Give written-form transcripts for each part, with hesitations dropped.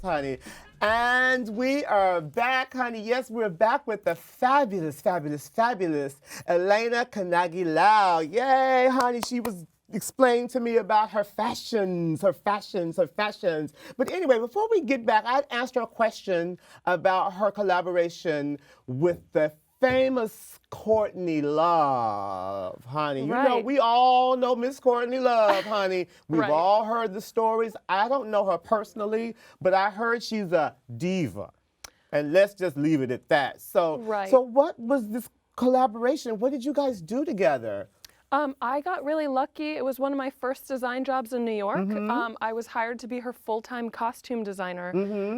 honey. And we are back, honey. Yes, we're back with the fabulous, fabulous, fabulous Elena Kanagy-Loux. Yay, honey. She was explaining to me about her fashions. But anyway, before we get back, I asked her a question about her collaboration with the famous Courtney Love, honey. You know, we all know Miss Courtney Love, honey. We've all heard the stories. I don't know her personally, but I heard she's a diva. And let's just leave it at that. So, so what was this collaboration? What did you guys do together? I got really lucky. It was one of my first design jobs in New York. I was hired to be her full-time costume designer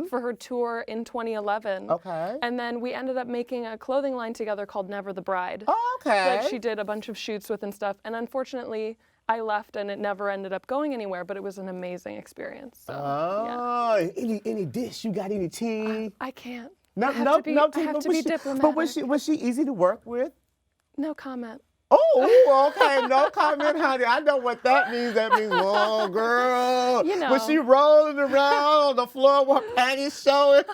for her tour in 2011. Okay. And then we ended up making a clothing line together called Never the Bride. Oh, okay. That she did a bunch of shoots with and stuff. And unfortunately, I left and it never ended up going anywhere, but it was an amazing experience. So, any dish? You got any tea? I can't. No, I have to be diplomatic. But was she easy to work with? No comment. Oh, okay. No comment, honey. I know what that means. That means, oh, girl. You know. Was she rolling around on the floor with her panties showing?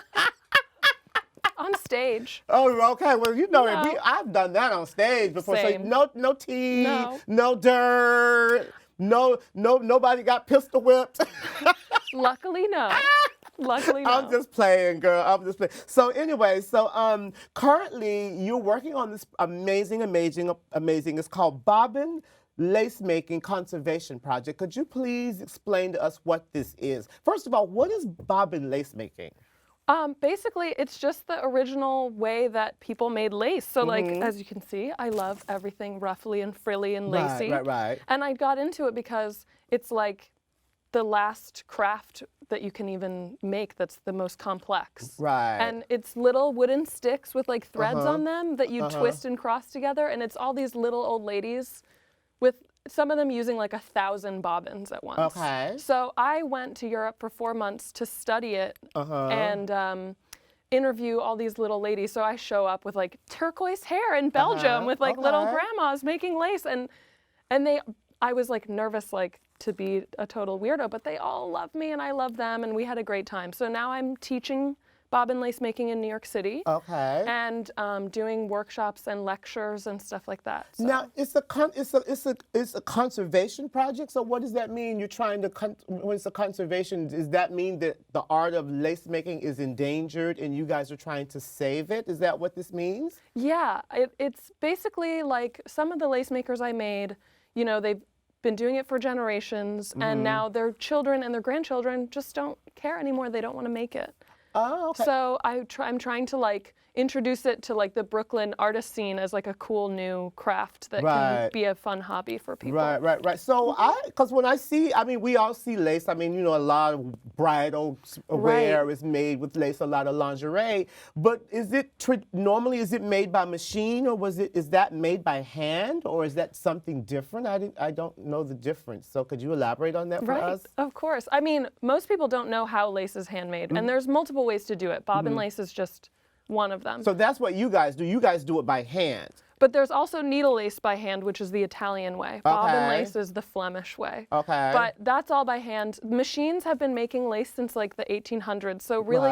On stage. Oh, okay. Well, you know, I've done that on stage before. Same. So no tea, no dirt, nobody got pistol whipped. Luckily, no. Luckily, no. I'm just playing, girl. I'm just playing. So anyway, currently you're working on this amazing. It's called Bobbin Lace Making Conservation Project. Could you please explain to us what this is? First of all, what is Bobbin Lace Making? Basically, it's just the original way that people made lace. So, like, as you can see, I love everything ruffly and frilly and lacy. Right. And I got into it because it's like the last craft that you can even make that's the most complex. Right. And it's little wooden sticks with like threads on them that you twist and cross together. And it's all these little old ladies with some of them using like 1,000 bobbins at once. Okay. So I went to Europe for 4 months to study it and interview all these little ladies. So I show up with like turquoise hair in Belgium with like little grandmas making lace. And I was like nervous like to be a total weirdo, but they all love me and I love them and we had a great time. So now I'm teaching bobbin lace making in New York City. Okay. And doing workshops and lectures and stuff like that. So. Now it's a conservation project. So what does that mean? You're trying to when it's a conservation, does that mean that the art of lace making is endangered and you guys are trying to save it? Is that what this means? Yeah, it's basically like some of the lace makers I made, you know, they've been doing it for generations and now their children and their grandchildren just don't care anymore. They don't want to make it. Oh, okay. So I'm trying to like introduce it to like the Brooklyn artist scene as like a cool new craft that can be a fun hobby for people. Right. So because when I see, I mean, we all see lace. I mean, you know, a lot of bridal wear is made with lace, a lot of lingerie. But is it normally is it made by machine or is that made by hand or is that something different? I don't know the difference. So could you elaborate on that for us? Of course. I mean, most people don't know how lace is handmade, and there's multiple ways to do it. Bobbin lace is just one of them. So that's what you guys do. You guys do it by hand. But there's also needle lace by hand, which is the Italian way. Bobbin lace is the Flemish way. Okay. But that's all by hand. Machines have been making lace since like the 1800s. So really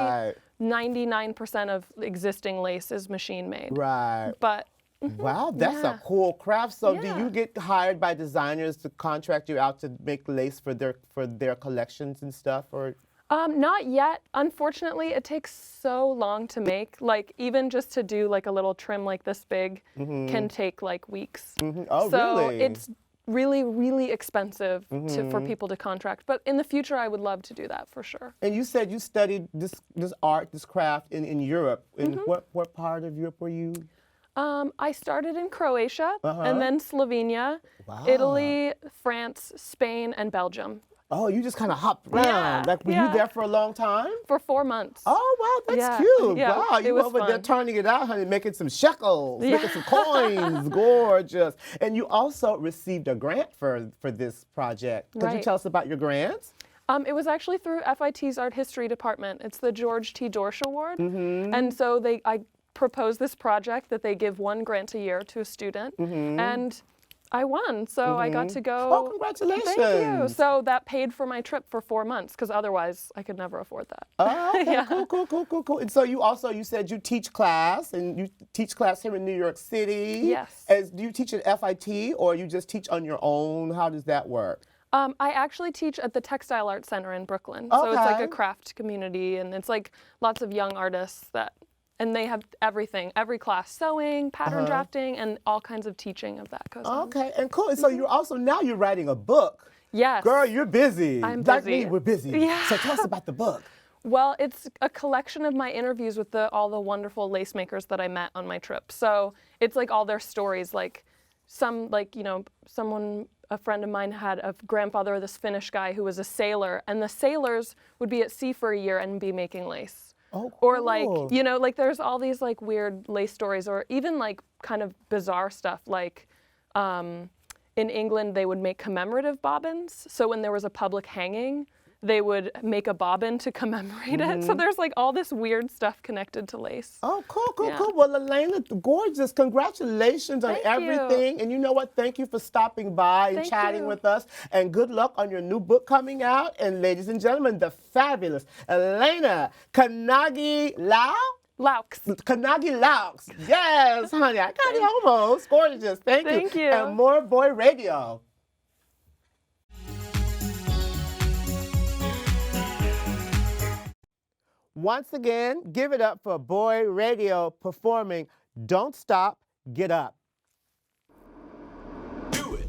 99% of existing lace is machine made. Right. But wow, that's a cool craft. So do you get hired by designers to contract you out to make lace for their collections and stuff, or? Not yet. Unfortunately, it takes so long to make. Like even just to do like a little trim like this big can take like weeks. Oh, so really? It's really, really expensive for people to contract. But in the future, I would love to do that for sure. And you said you studied this craft in Europe. In what part of Europe were you? I started in Croatia and then Slovenia, Italy, France, Spain, and Belgium. Oh, you just kind of hopped around. Were you there for a long time? For 4 months. Oh, wow, that's cute. Yeah, wow, you over there turning it out, honey, making some shekels, making some coins. Gorgeous. And you also received a grant for this project. Could you tell us about your grants? It was actually through FIT's Art History Department. It's the George T. Dorsch Award. And so I proposed this project that they give 1 grant a year to a student. And I won, so I got to go. Oh, congratulations. Thank you. So that paid for my trip for 4 months, because otherwise I could never afford that. Oh, okay, Yeah. cool. And so you said you teach class, and you teach class here in New York City. Yes. Do you teach at FIT, or you just teach on your own? How does that work? I actually teach at the Textile Arts Center in Brooklyn. So it's like a craft community, and it's like lots of young artists and they have everything, every class, sewing, pattern drafting, and all kinds of teaching of that goes on. Okay, and cool. And so now you're writing a book. Yes. Girl, you're busy. I'm Like busy. me, we're busy. Yeah. So tell us about the book. Well, it's a collection of my interviews with all the wonderful lace makers that I met on my trip. So it's like all their stories, like a friend of mine had a grandfather of this Finnish guy who was a sailor, and the sailors would be at sea for a year and be making lace. Oh, cool. Or like there's all these like weird lace stories, or even like kind of bizarre stuff, like in England they would make commemorative bobbins. So when there was a public hanging, they would make a bobbin to commemorate it. So there's like all this weird stuff connected to lace. Oh, cool. Well, Elena, gorgeous. Congratulations on everything. You. And you know what? Thank you for stopping by and chatting with us. And good luck on your new book coming out. And ladies and gentlemen, the fabulous Elena Kanagy-Loux. Kanagy-Loux. Yes, honey. I got it almost. Gorgeous. Thank you. And more Boy Radio. Once again, give it up for Boy Radio performing Don't Stop, Get Up. Do it.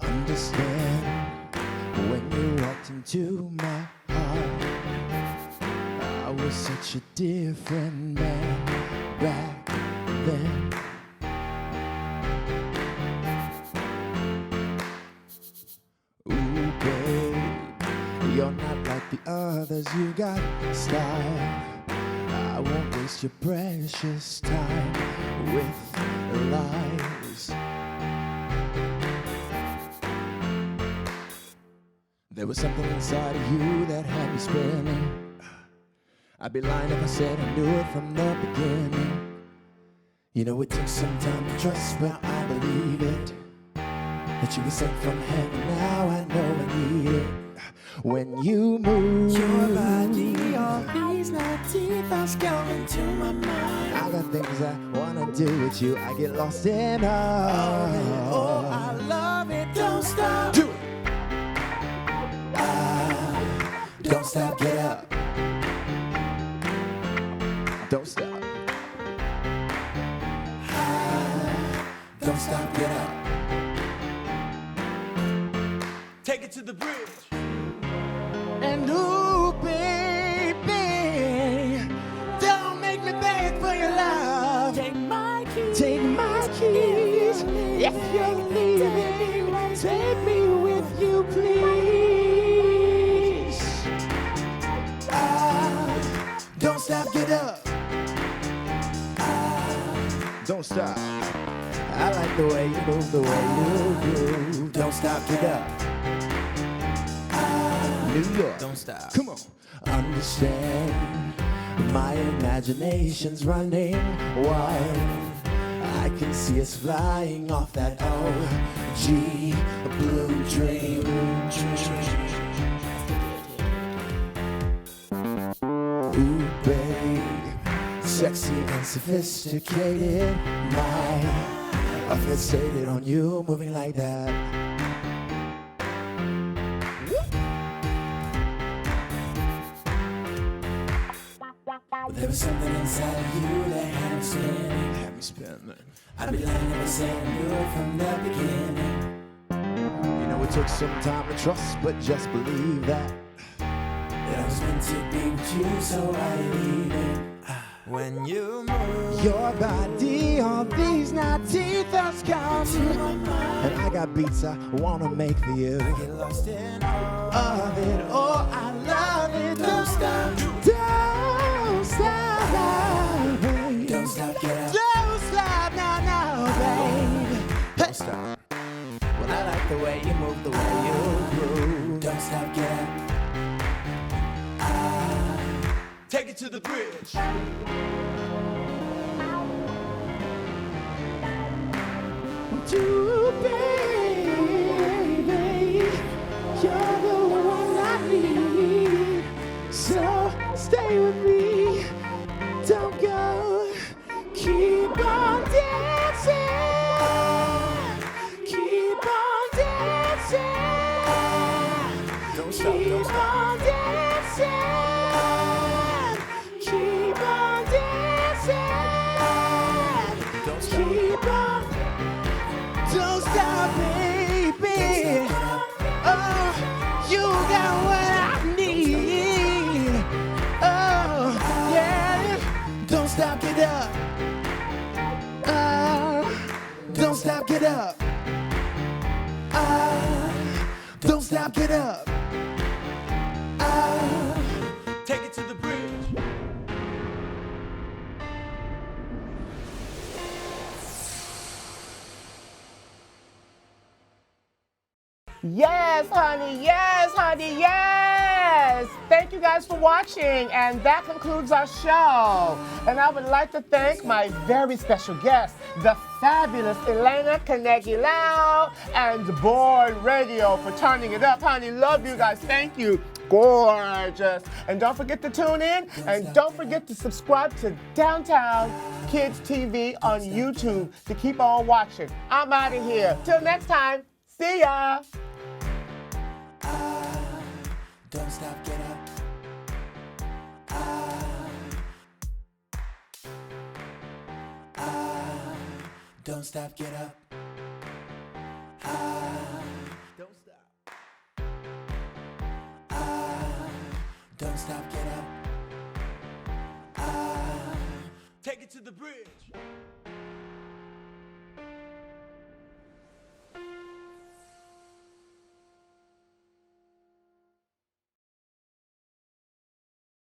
Understand when you walked into my heart, I was such a different man back then. Ooh, babe, you're not like the others, you got style. I won't waste your precious time with lies. There was something inside of you that had me spinning. I'd be lying if I said I knew it from the beginning. You know it took some time to trust, but I believe it. That you were sent from heaven, now I know I need it. When you move your body, all these night thoughts coming to my mind. I got things I wanna do with you, I get lost in all. Oh, I love it, don't stop. Do it. Don't stop, get up. Don't stop. Don't stop, get up. Take it to the bridge. And ooh, baby, don't make me beg for your love. Take my keys. Take my keys. If you're leaving, take me with you, please. Don't stop, get up. Don't stop. I like the way you move, the way you groove. Don't stop, get up. New York. Don't stop. Come on. Understand, my imagination's running wild. I can see us flying off that OG blue dream. Ooh, babe, sexy and sophisticated. I fixated on you moving like that. There was something inside of you that had me spinning. Had me spinning. I'd be lying if I said I knew it from the beginning. You know it took some time to trust, but just believe that I was meant to be with you, so I leave it. When you move Your body, all these naughty thoughts come to my mind. And I got beats I wanna make for you. I get lost in all Of it, oh, I love it. Don't stop, don't stop, babe. Don't stop, get up. Don't stop, no, babe. Don't stop. Well, I like the way you move, the way you groove. Don't stop, get up. Take it to the bridge. Do, baby, you're the one I need. So stay with me, don't go. Keep on dancing, keep on dancing. Don't stop, don't Keep stop. on dancing, keep on dancing. Don't stop. Keep on. Don't stop, baby. Oh, you got what I need. Oh, yeah. Don't stop, get up. Don't stop, get up. Don't stop, get up. Take it to the bridge. Yes, honey, yes, honey, yes. Thank you guys for watching, and that concludes our show. And I would like to thank my very special guest, the fabulous Elena Kanagy-Loux and Board Radio for turning it up. Honey, love you guys. Thank you. Gorgeous. And don't forget to tune in, and don't forget to subscribe to Downtown Kids TV on YouTube to keep on watching. I'm out of here. Till next time, see ya. Don't stop, get up. Don't stop, get up. Don't stop. Don't stop, get up. Take it to the bridge.